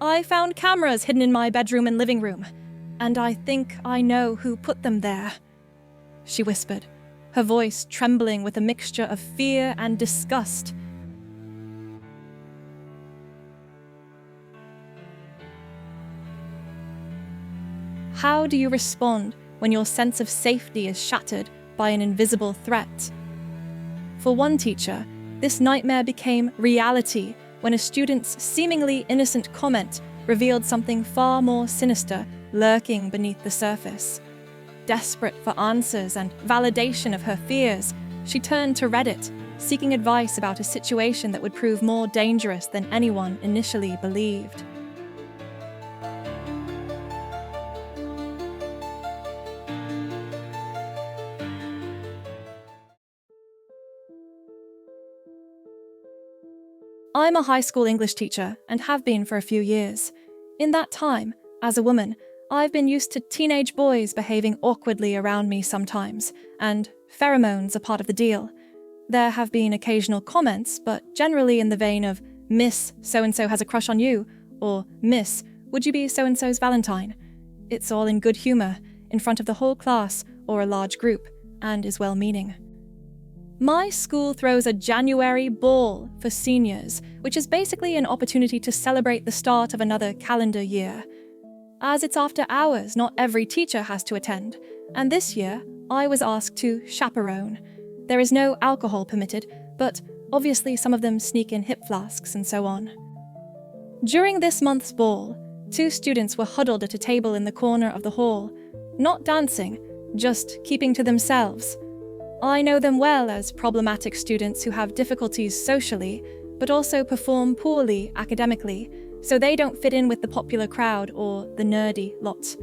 I found cameras hidden in my bedroom and living room, and I think I know who put them there," she whispered, her voice trembling with a mixture of fear and disgust. How do you respond when your sense of safety is shattered by an invisible threat? For one teacher, this nightmare became reality when a student's seemingly innocent comment revealed something far more sinister lurking beneath the surface. Desperate for answers and validation of her fears, she turned to Reddit, seeking advice about a situation that would prove more dangerous than anyone initially believed. I'm a high school English teacher and have been for a few years. In that time, as a woman, I've been used to teenage boys behaving awkwardly around me sometimes, and pheromones are part of the deal. There have been occasional comments, but generally in the vein of, "Miss, so-and-so has a crush on you," or "Miss, would you be so-and-so's Valentine?" It's all in good humour, in front of the whole class or a large group, and is well-meaning. My school throws a January ball for seniors, which is basically an opportunity to celebrate the start of another calendar year. As it's after hours, not every teacher has to attend, and this year I was asked to chaperone. There is no alcohol permitted, but obviously some of them sneak in hip flasks and so on. During this month's ball, 2 students were huddled at a table in the corner of the hall, not dancing, just keeping to themselves. I know them well as problematic students who have difficulties socially, but also perform poorly academically, so they don't fit in with the popular crowd or the nerdy lot.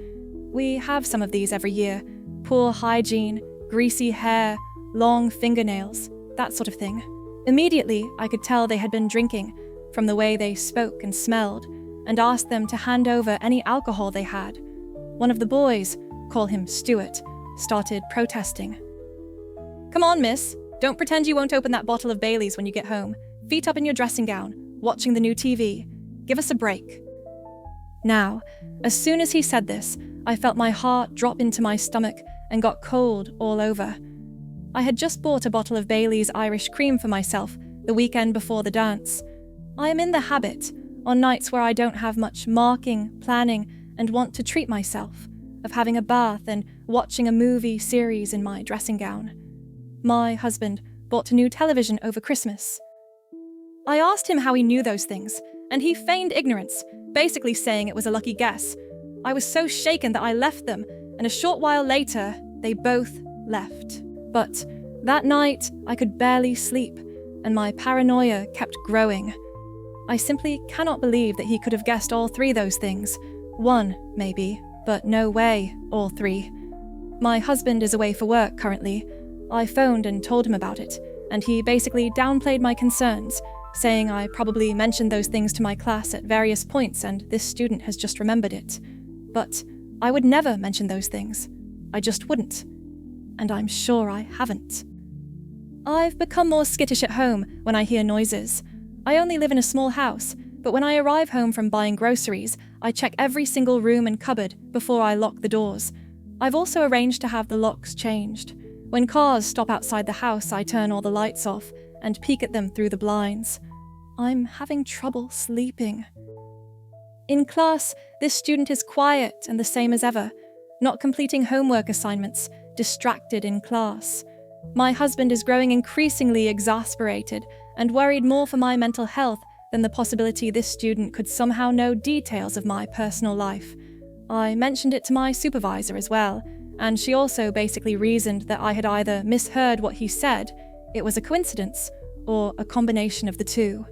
We have some of these every year: poor hygiene, greasy hair, long fingernails, that sort of thing. Immediately, I could tell they had been drinking, from the way they spoke and smelled, and asked them to hand over any alcohol they had. One of the boys, call him Stuart, started protesting. "Come on, miss. Don't pretend you won't open that bottle of Bailey's when you get home. Feet up in your dressing gown, watching the new TV. Give us a break." Now, as soon as he said this, I felt my heart drop into my stomach and got cold all over. I had just bought a bottle of Bailey's Irish cream for myself the weekend before the dance. I am in the habit, on nights where I don't have much marking, planning, and want to treat myself, of having a bath and watching a movie series in my dressing gown. My husband bought a new television over Christmas. I asked him how he knew those things, and he feigned ignorance, basically saying it was a lucky guess. I was so shaken that I left them, and a short while later, they both left. But that night, I could barely sleep, and my paranoia kept growing. I simply cannot believe that he could have guessed all 3 those things. 1, maybe, but no way all 3. My husband is away for work currently. I phoned and told him about it, and he basically downplayed my concerns, saying I probably mentioned those things to my class at various points and this student has just remembered it. But I would never mention those things. I just wouldn't. And I'm sure I haven't. I've become more skittish at home when I hear noises. I only live in a small house, but when I arrive home from buying groceries, I check every single room and cupboard before I lock the doors. I've also arranged to have the locks changed. When cars stop outside the house, I turn all the lights off and peek at them through the blinds. I'm having trouble sleeping. In class, this student is quiet and the same as ever, not completing homework assignments, distracted in class. My husband is growing increasingly exasperated and worried more for my mental health than the possibility this student could somehow know details of my personal life. I mentioned it to my supervisor as well, and she also basically reasoned that I had either misheard what he said, it was a coincidence, or a combination of the 2.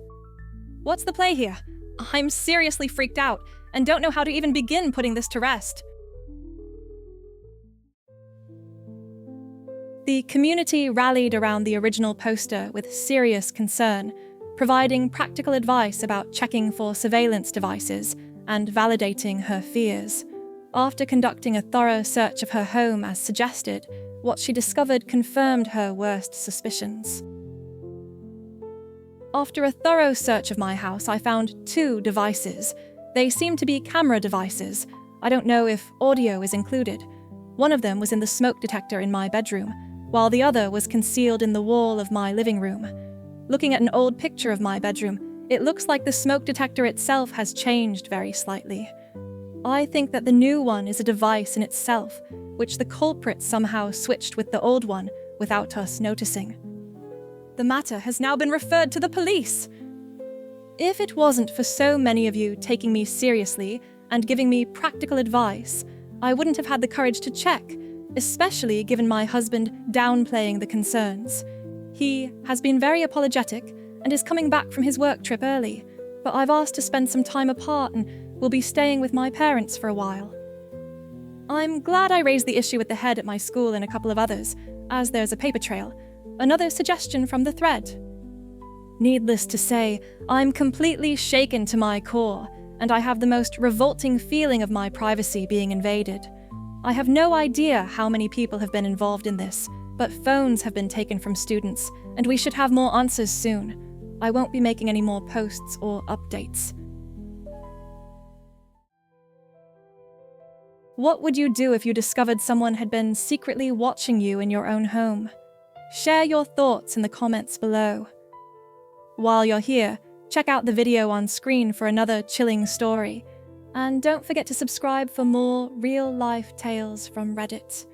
What's the play here? I'm seriously freaked out and don't know how to even begin putting this to rest. The community rallied around the original poster with serious concern, providing practical advice about checking for surveillance devices and validating her fears. After conducting a thorough search of her home as suggested, what she discovered confirmed her worst suspicions. After a thorough search of my house, I found 2 devices. They seem to be camera devices. I don't know if audio is included. One of them was in the smoke detector in my bedroom, while the other was concealed in the wall of my living room. Looking at an old picture of my bedroom, it looks like the smoke detector itself has changed very slightly. I think that the new one is a device in itself, which the culprit somehow switched with the old one without us noticing. The matter has now been referred to the police. If it wasn't for so many of you taking me seriously and giving me practical advice, I wouldn't have had the courage to check, especially given my husband downplaying the concerns. He has been very apologetic and is coming back from his work trip early, but I've asked to spend some time apart and will be staying with my parents for a while. I'm glad I raised the issue with the head at my school and a couple of others, as there's a paper trail. Another suggestion from the thread. Needless to say, I'm completely shaken to my core, and I have the most revolting feeling of my privacy being invaded. I have no idea how many people have been involved in this, but phones have been taken from students, and we should have more answers soon. I won't be making any more posts or updates. What would you do if you discovered someone had been secretly watching you in your own home? Share your thoughts in the comments below. While you're here, check out the video on screen for another chilling story. And don't forget to subscribe for more real-life tales from Reddit.